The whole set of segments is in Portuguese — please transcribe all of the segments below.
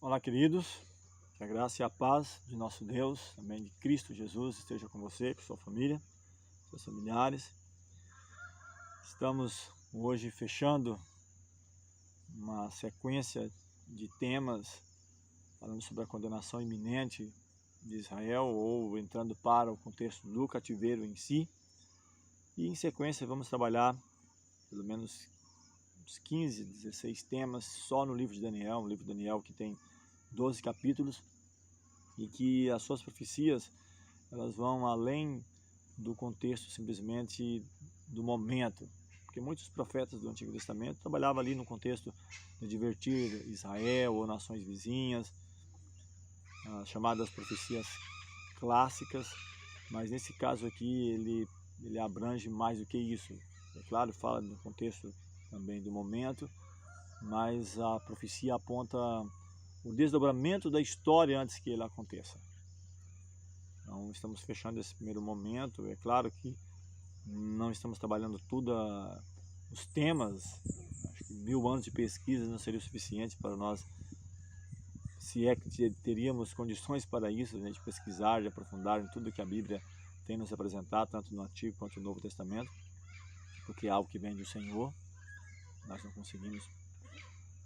Olá, queridos, que a graça e a paz de nosso Deus, também de Cristo Jesus, esteja com você, com sua família, seus familiares. Estamos hoje fechando uma sequência de temas falando sobre a condenação iminente de Israel, ou entrando para o contexto do cativeiro em si. E em sequência vamos trabalhar pelo menos uns 15, 16 temas só no livro de Daniel, um livro de Daniel que tem 12 capítulos, e que as suas profecias elas vão além do contexto simplesmente do momento, porque muitos profetas do Antigo Testamento trabalhavam ali no contexto de advertir Israel ou nações vizinhas, as chamadas profecias clássicas, mas nesse caso aqui ele abrange mais do que isso. É claro, fala no contexto também do momento, mas a profecia aponta o desdobramento da história antes que ele aconteça. Então estamos fechando esse primeiro momento. É claro que não estamos trabalhando tudo os temas. Acho que 1000 anos de pesquisa não seria o suficiente para nós, se é que teríamos condições para isso, a gente pesquisar, de aprofundar em tudo que a Bíblia tem nos apresentado, tanto no Antigo quanto no Novo Testamento, porque é algo que vem do Senhor. Nós não conseguimos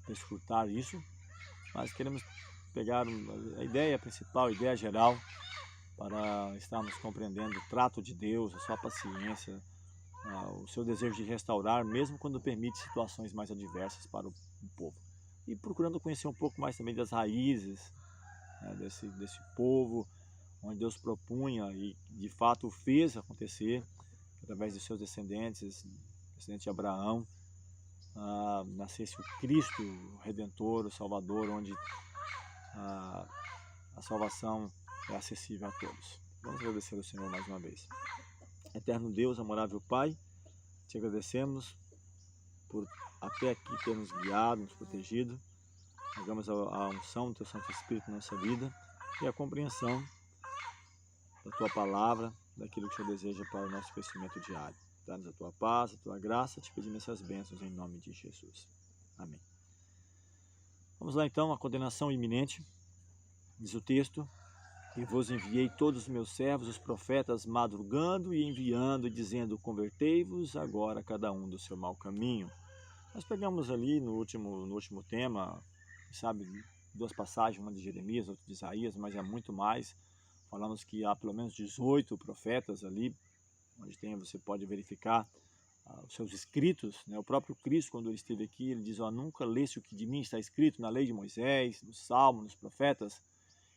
escutar isso, mas queremos pegar a ideia principal, a ideia geral, para estarmos compreendendo o trato de Deus, a sua paciência, o seu desejo de restaurar, mesmo quando permite situações mais adversas para o povo. E procurando conhecer um pouco mais também das raízes, né, desse povo, onde Deus propunha e de fato fez acontecer, através de seus descendentes, descendente de Abraão, nascesse o Cristo, o Redentor, o Salvador, onde a salvação é acessível a todos. Vamos agradecer ao Senhor mais uma vez. Eterno Deus, amorável Pai, te agradecemos por até aqui ter nos guiado, nos protegido. Rogamos a unção do Teu Santo Espírito na nossa vida e a compreensão da Tua palavra, daquilo que o Senhor deseja para o nosso crescimento diário. Dá-nos a Tua paz, a Tua graça, te pedimos essas bênçãos em nome de Jesus. Amém. Vamos lá então, a condenação iminente. Diz o texto: e vos enviei todos os meus servos, os profetas, madrugando e enviando, dizendo: convertei-vos agora cada um do seu mau caminho. Nós pegamos ali no último tema, sabe, 2 passagens, uma de Jeremias, outra de Isaías, mas é muito mais. Falamos que há pelo menos 18 profetas ali, onde você pode verificar os seus escritos, né? O próprio Cristo, quando ele esteve aqui, ele diz: nunca leste o que de mim está escrito na lei de Moisés, no Salmo, nos profetas.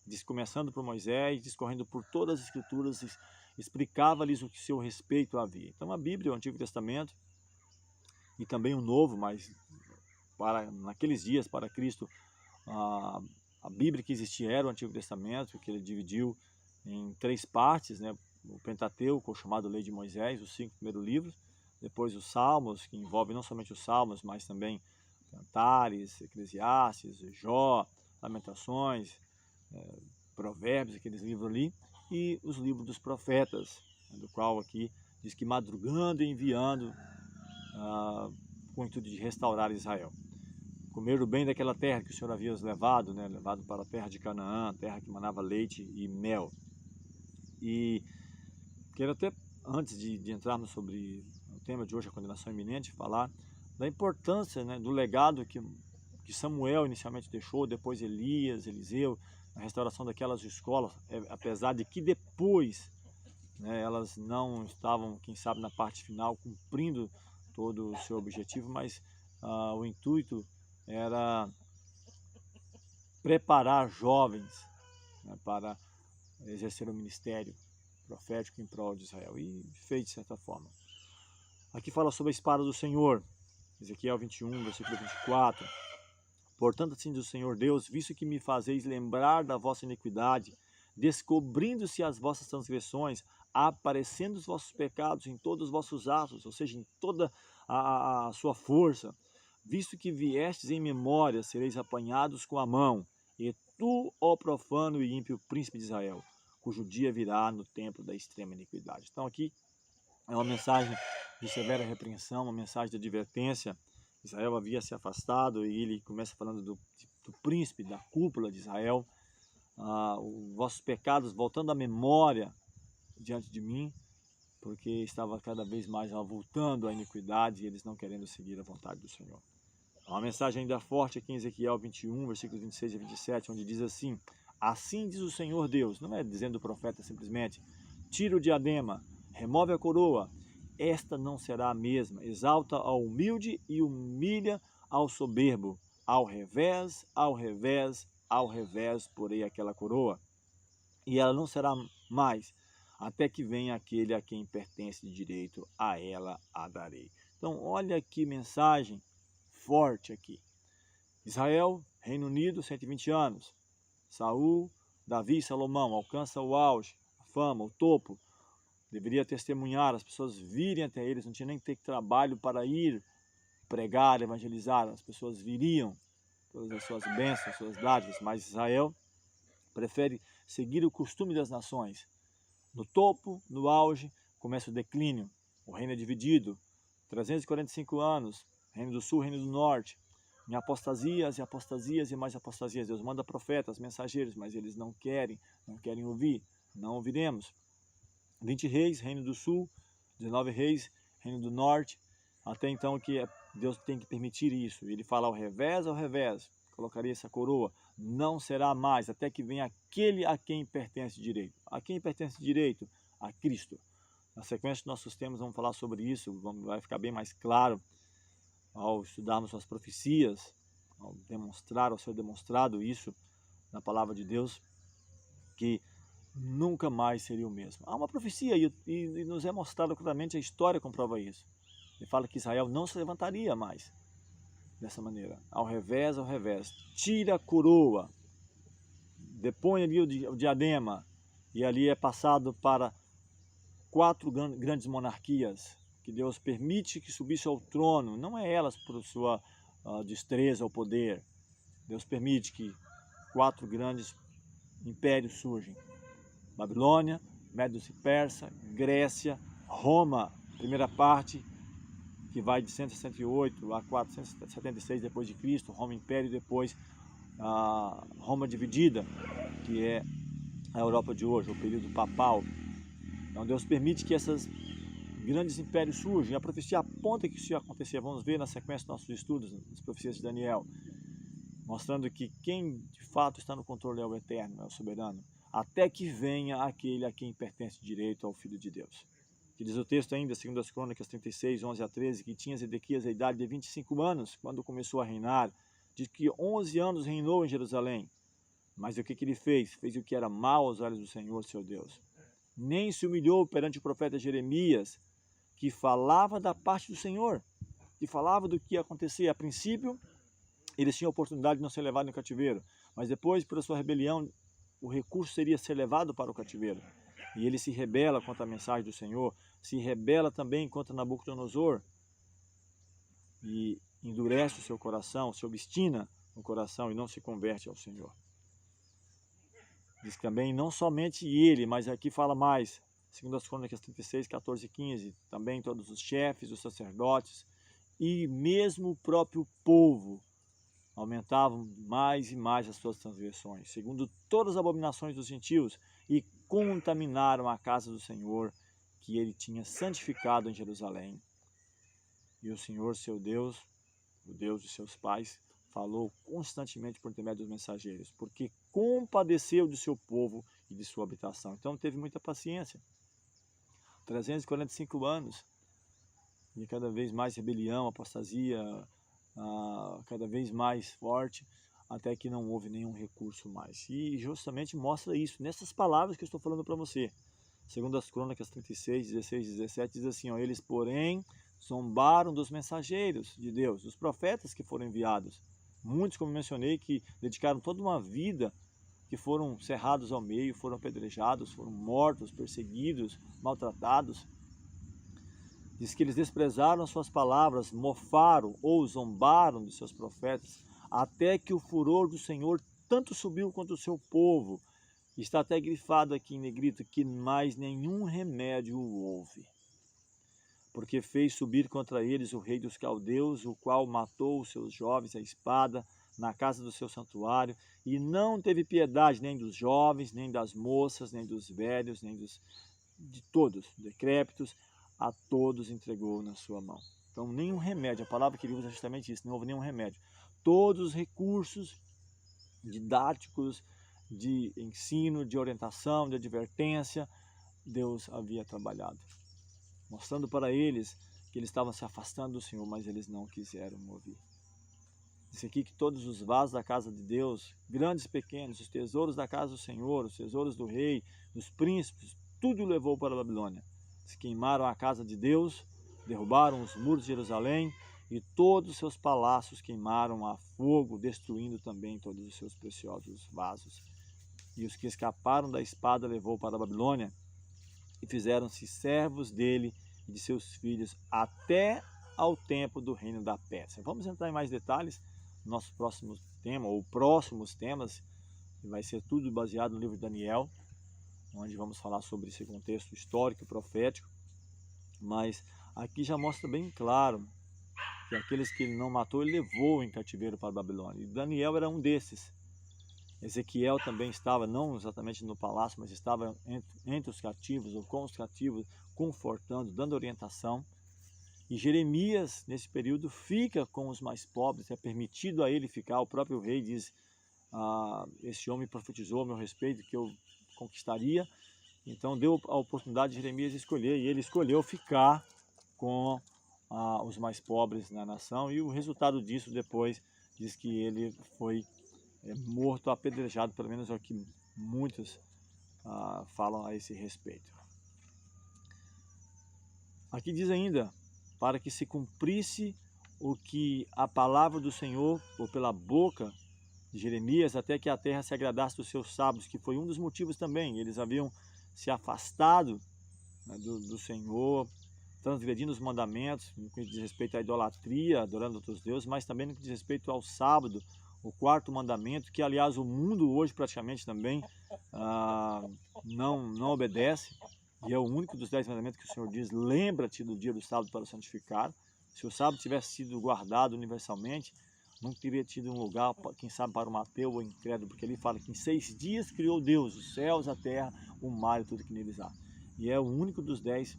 Diz, começando por Moisés, discorrendo por todas as escrituras, explicava-lhes o que seu respeito havia. Então a Bíblia, o Antigo Testamento, e também o Novo, mas naqueles dias, para Cristo, a Bíblia que existia era o Antigo Testamento, que ele dividiu em 3 partes, né? O Pentateuco, chamado Lei de Moisés, os 5 primeiros livros, depois os Salmos, que envolve não somente os Salmos, mas também Cantares, Eclesiastes, Jó, Lamentações, Provérbios, aqueles livros ali, e os livros dos profetas, do qual aqui diz que madrugando e enviando com o intuito de restaurar Israel. Comer o bem daquela terra que o Senhor havia os levado, né? Levado para a terra de Canaã, terra que manava leite e mel. E quero até, antes de entrarmos sobre o tema de hoje, a condenação iminente, falar da importância, né, do legado que Samuel inicialmente deixou, depois Elias, Eliseu, na restauração daquelas escolas, apesar de que depois, né, elas não estavam, quem sabe, na parte final, cumprindo todo o seu objetivo, mas o intuito era preparar jovens, né, para exercer o ministério profético em prol de Israel, e fez de certa forma. Aqui fala sobre a espada do Senhor, Ezequiel 21, versículo 24. Portanto, assim diz o Senhor Deus, visto que me fazeis lembrar da vossa iniquidade, descobrindo-se as vossas transgressões, aparecendo os vossos pecados em todos os vossos atos, ou seja, em toda a sua força, visto que viestes em memória, sereis apanhados com a mão, e tu, ó profano e ímpio príncipe de Israel, cujo dia virá no tempo da extrema iniquidade. Então aqui é uma mensagem de severa repreensão, uma mensagem de advertência. Israel havia se afastado, e ele começa falando do alto príncipe da cúpula de Israel, os vossos pecados voltando à memória diante de mim, porque estava cada vez mais avultando a iniquidade e eles não querendo seguir a vontade do Senhor. Há uma mensagem ainda forte aqui em Ezequiel 21, versículos 26 a 27, onde diz assim: assim diz o Senhor Deus, não é dizendo o profeta simplesmente, tira o diadema, remove a coroa, esta não será a mesma, exalta ao humilde e humilha ao soberbo, ao revés, ao revés, ao revés, porei aquela coroa, e ela não será mais, até que venha aquele a quem pertence de direito, a ela a darei. Então olha que mensagem forte aqui. Israel, Reino Unido, 120 anos. Saul, Davi e Salomão alcança o auge, a fama, o topo. Deveria testemunhar, as pessoas virem até eles, não tinha nem que ter trabalho para ir pregar, evangelizar. As pessoas viriam, todas as suas bênçãos, suas dádivas, mas Israel prefere seguir o costume das nações. No topo, no auge, começa o declínio. O reino é dividido, 345 anos, Reino do Sul, Reino do Norte, em apostasias e apostasias e mais apostasias. Deus manda profetas, mensageiros, mas eles não querem ouvir, não ouviremos. 20 reis, Reino do Sul, 19 reis, Reino do Norte, até então que Deus tem que permitir isso. Ele fala ao revés, colocaria essa coroa, não será mais, até que venha aquele a quem pertence direito. A quem pertence direito? A Cristo. Na sequência de nossos temas vamos falar sobre isso, vai ficar bem mais claro ao estudarmos as profecias, ao ser demonstrado isso na palavra de Deus, que nunca mais seria o mesmo. Há uma profecia e nos é mostrado claramente, a história comprova isso. Ele fala que Israel não se levantaria mais dessa maneira, ao revés, tira a coroa, depõe ali o diadema, e ali é passado para 4 grandes monarquias, que Deus permite que subisse ao trono, não é elas por sua destreza ou poder. Deus permite que 4 grandes impérios surgem: Babilônia, Médios e Persa, Grécia, Roma, primeira parte, que vai de 168 a 476 depois de Cristo, Roma Império, depois a Roma dividida, que é a Europa de hoje, o período papal. Então Deus permite que esses grandes impérios surjam, e a profecia aponta que isso ia acontecer. Vamos ver na sequência dos nossos estudos, nas profecias de Daniel, mostrando que quem de fato está no controle é o Eterno, é o Soberano, até que venha aquele a quem pertence direito ao Filho de Deus. Que diz o texto ainda, segundo as Crônicas 36, 11 a 13, que tinha Zedequias a idade de 25 anos, quando começou a reinar, diz que 11 anos reinou em Jerusalém. Mas o que ele fez? Fez o que era mal aos olhos do Senhor, seu Deus. Nem se humilhou perante o profeta Jeremias, que falava da parte do Senhor, que falava do que ia acontecer. A princípio, eles tinham a oportunidade de não ser levados no cativeiro, mas depois, pela sua rebelião, o recurso seria ser levado para o cativeiro. E ele se rebela contra a mensagem do Senhor, se rebela também contra Nabucodonosor, e endurece o seu coração, se obstina no coração e não se converte ao Senhor. Diz também, não somente ele, mas aqui fala mais, segundo as Crônicas 36, 14 e 15, também todos os chefes, os sacerdotes e mesmo o próprio povo aumentavam mais e mais as suas transgressões, segundo todas as abominações dos gentios, e contaminaram a casa do Senhor, que ele tinha santificado em Jerusalém. E o Senhor, seu Deus, o Deus de seus pais, falou constantemente por intermédio dos mensageiros, porque compadeceu do seu povo e de sua habitação. Então teve muita paciência. 345 anos, e cada vez mais rebelião, apostasia, cada vez mais forte, até que não houve nenhum recurso mais. E justamente mostra isso nessas palavras que eu estou falando para você. Segundo as Crônicas 36, 16 e 17, diz assim, eles, porém, zombaram dos mensageiros de Deus, dos profetas que foram enviados. Muitos, como mencionei, que dedicaram toda uma vida, que foram cerrados ao meio, foram apedrejados, foram mortos, perseguidos, maltratados. Diz que eles desprezaram as suas palavras, mofaram ou zombaram de seus profetas, até que o furor do Senhor tanto subiu contra o seu povo. Está até grifado aqui em negrito, que mais nenhum remédio houve. Porque fez subir contra eles o rei dos caldeus, o qual matou os seus jovens à espada, na casa do seu santuário, e não teve piedade nem dos jovens, nem das moças, nem dos velhos, nem de todos, decrépitos, a todos entregou na sua mão. Então, nenhum remédio, a palavra que ele usa é justamente isso, não houve nenhum remédio. Todos os recursos didáticos, de ensino, de orientação, de advertência, Deus havia trabalhado, mostrando para eles que eles estavam se afastando do Senhor, mas eles não quiseram ouvir. Diz aqui que todos os vasos da casa de Deus, grandes e pequenos, os tesouros da casa do Senhor, os tesouros do rei, dos príncipes, tudo levou para a Babilônia. Se queimaram a casa de Deus, derrubaram os muros de Jerusalém e todos os seus palácios queimaram a fogo, destruindo também todos os seus preciosos vasos. E os que escaparam da espada levou para a Babilônia e fizeram-se servos dele e de seus filhos até ao tempo do reino da Pérsia. Vamos entrar em mais detalhes no nosso próximo tema, ou próximos temas, que vai ser tudo baseado no livro de Daniel, onde vamos falar sobre esse contexto histórico e profético, mas aqui já mostra bem claro que aqueles que ele não matou, ele levou em cativeiro para a Babilônia, e Daniel era um desses. Ezequiel também estava, não exatamente no palácio, mas estava entre os cativos, ou com os cativos, confortando, dando orientação. E Jeremias, nesse período, fica com os mais pobres, é permitido a ele ficar. O próprio rei diz, esse homem profetizou a meu respeito, que eu conquistaria. Então deu a oportunidade de Jeremias escolher, e ele escolheu ficar com os mais pobres na nação. E o resultado disso depois diz que ele foi morto, apedrejado, pelo menos é o que muitos falam a esse respeito. Aqui diz ainda, para que se cumprisse o que a palavra do Senhor, ou pela boca de Jeremias, até que a terra se agradasse dos seus sábios, que foi um dos motivos também. Eles haviam se afastado, né, do Senhor, transgredindo os mandamentos, no que diz respeito à idolatria, adorando outros deuses, mas também no que diz respeito ao sábado, o quarto mandamento, que aliás o mundo hoje praticamente também não obedece. E é o único dos 10 mandamentos que o Senhor diz, lembra-te do dia do sábado para o santificar. Se o sábado tivesse sido guardado universalmente, não teria tido um lugar, quem sabe, para um ateu ou incrédulo, porque ele fala que em 6 dias criou Deus, os céus, a terra, o mar e tudo que neles há. E é o único dos 10,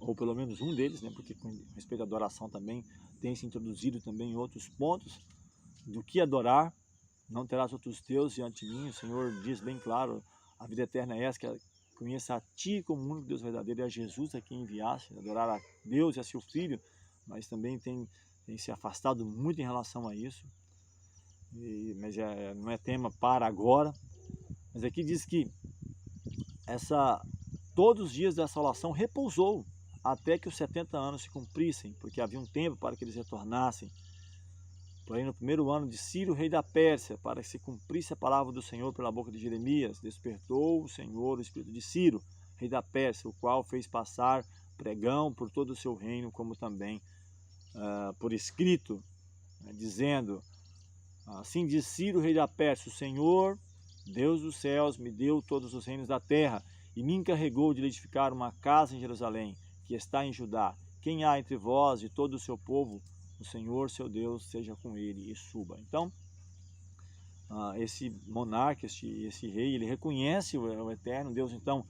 ou pelo menos um deles, né, porque com respeito à adoração também, tem se introduzido também em outros pontos, do que adorar. Não terás outros deuses diante de mim. O Senhor diz bem claro, a vida eterna é essa, que conheça a Ti como o único Deus verdadeiro e a Jesus a quem enviaste, adorar a Deus e a seu Filho, mas também tem se afastado muito em relação a isso, mas não é tema para agora. Mas aqui diz que todos os dias da salvação repousou, até que os 70 anos se cumprissem, porque havia um tempo para que eles retornassem. Porém, no primeiro ano de Ciro, rei da Pérsia, para que se cumprisse a palavra do Senhor pela boca de Jeremias, despertou o Senhor o espírito de Ciro, rei da Pérsia, o qual fez passar pregão por todo o seu reino, como também por escrito, dizendo, assim diz Ciro, rei da Pérsia, o Senhor, Deus dos céus, me deu todos os reinos da terra, e me encarregou de edificar uma casa em Jerusalém, que está em Judá. Quem há entre vós e todo o seu povo, o Senhor, seu Deus, seja com ele e suba. Então, esse monarca, esse rei, ele reconhece o eterno Deus, então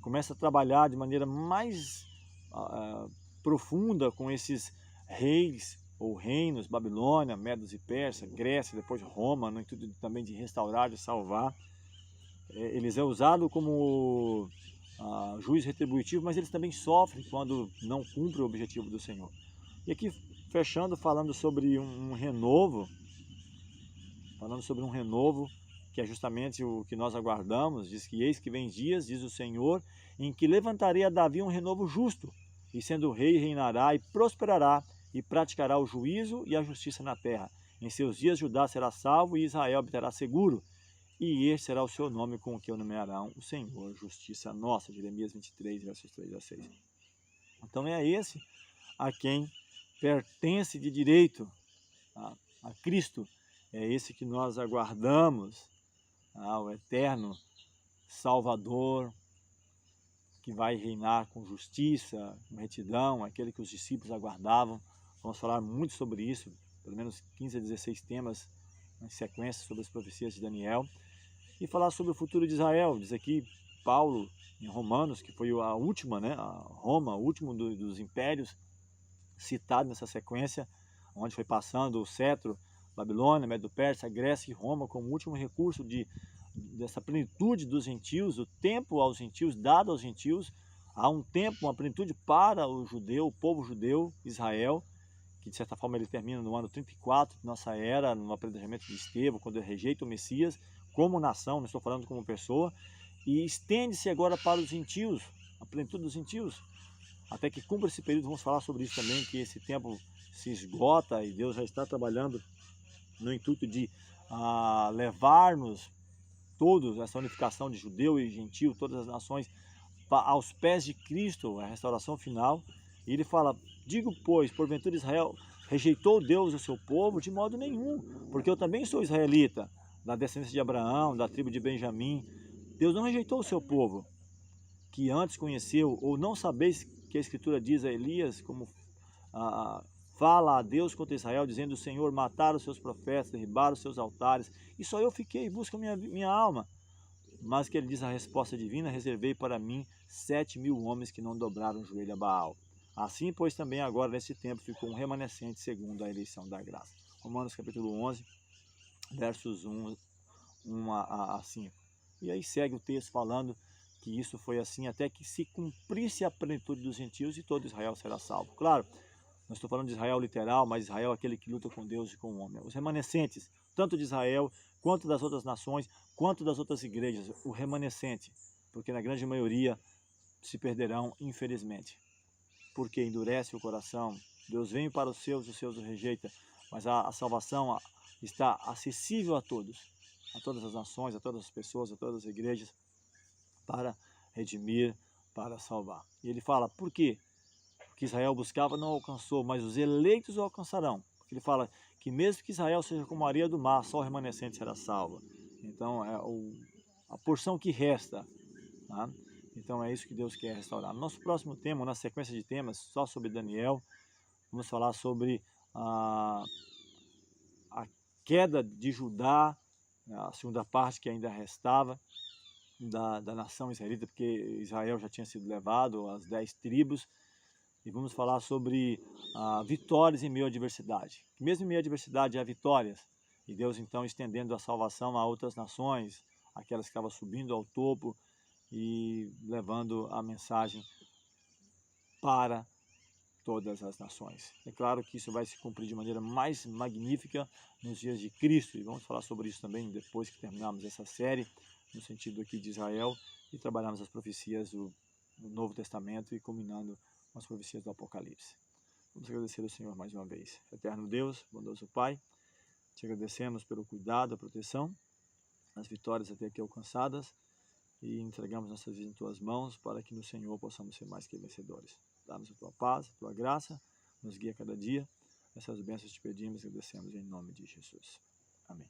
começa a trabalhar de maneira mais profunda com esses reis ou reinos, Babilônia, Medos e Persa, Grécia, depois Roma, no intuito também de restaurar, de salvar. Eles é usado como juiz retributivo, mas eles também sofrem quando não cumprem o objetivo do Senhor. E aqui, fechando, falando sobre um renovo, que é justamente o que nós aguardamos. Diz que eis que vem dias, diz o Senhor, em que levantarei a Davi um renovo justo, e sendo rei reinará e prosperará, e praticará o juízo e a justiça na terra. Em seus dias Judá será salvo e Israel habitará seguro, e este será o seu nome com o que o nomearão o Senhor, justiça nossa. Jeremias 23, versos 3 a 6. Então é esse a quem pertence de direito a Cristo, é esse que nós aguardamos, o eterno Salvador, que vai reinar com justiça, com retidão, aquele que os discípulos aguardavam. Vamos falar muito sobre isso pelo menos 15 a 16 temas em sequência sobre as profecias de Daniel, e falar sobre o futuro de Israel. Diz aqui Paulo em Romanos, que foi a última, né, a Roma, o último dos impérios citado nessa sequência, onde foi passando o cetro, Babilônia, Medo-Pérsia, Grécia e Roma como último recurso dessa plenitude dos gentios, o tempo aos gentios, dado aos gentios. Há um tempo, uma plenitude para o judeu, o povo judeu, Israel, que de certa forma ele termina no ano 34 de nossa era, no apedrejamento de Estevão, quando ele rejeita o Messias, como nação, não estou falando como pessoa, e estende-se agora para os gentios, a plenitude dos gentios, até que cumpra esse período. Vamos falar sobre isso também, que esse tempo se esgota e Deus já está trabalhando no intuito de levar-nos todos, essa unificação de judeu e gentil, todas as nações, aos pés de Cristo, a restauração final. E ele fala: digo, pois, porventura Israel rejeitou Deus o seu povo? De modo nenhum, porque eu também sou israelita, da descendência de Abraão, da tribo de Benjamim. Deus não rejeitou o seu povo, que antes conheceu. Ou não sabeis que a Escritura diz a Elias, como fala a Deus contra Israel, dizendo: o Senhor mataram os seus profetas, derribaram os seus altares, e só eu fiquei e busco minha alma. Mas que ele diz a resposta divina: reservei para mim 7.000 homens que não dobraram o joelho a Baal. Assim, pois, também agora nesse tempo ficou um remanescente segundo a eleição da graça. Romanos capítulo 11, versos 1 a 5. E aí segue o texto falando que isso foi assim até que se cumprisse a plenitude dos gentios e todo Israel será salvo. Claro, não estou falando de Israel literal, mas Israel aquele que luta com Deus e com o homem. Os remanescentes, tanto de Israel, quanto das outras nações, quanto das outras igrejas, o remanescente, porque na grande maioria se perderão, infelizmente, porque endurece o coração. Deus vem para os seus o rejeita, mas a salvação está acessível a todas as nações, a todas as pessoas, a todas as igrejas, para redimir, para salvar. E ele fala: por quê? Porque Israel buscava, não alcançou, mas os eleitos o alcançarão. Porque ele fala que mesmo que Israel seja como a areia do mar, só o remanescente será salvo. Então é a porção que resta, tá? Então é isso que Deus quer restaurar. No nosso próximo tema, na sequência de temas, só sobre Daniel, vamos falar sobre a queda de Judá, a segunda parte que ainda restava da nação israelita, porque Israel já tinha sido levado às 10 tribos. E vamos falar sobre vitórias em meio à adversidade. Mesmo em meio à adversidade há vitórias. E Deus então estendendo a salvação a outras nações, aquelas que estavam subindo ao topo e levando a mensagem para todas as nações. É claro que isso vai se cumprir de maneira mais magnífica nos dias de Cristo. E vamos falar sobre isso também depois que terminarmos essa série, no sentido aqui de Israel, e trabalharmos as profecias do Novo Testamento e culminando as profecias do Apocalipse. Vamos agradecer ao Senhor mais uma vez. Eterno Deus, bondoso Pai, te agradecemos pelo cuidado, a proteção, as vitórias até aqui alcançadas, e entregamos nossas vidas em tuas mãos para que no Senhor possamos ser mais que vencedores. Dá-nos a tua paz, a tua graça, nos guia cada dia. Essas bênçãos te pedimos e agradecemos em nome de Jesus. Amém.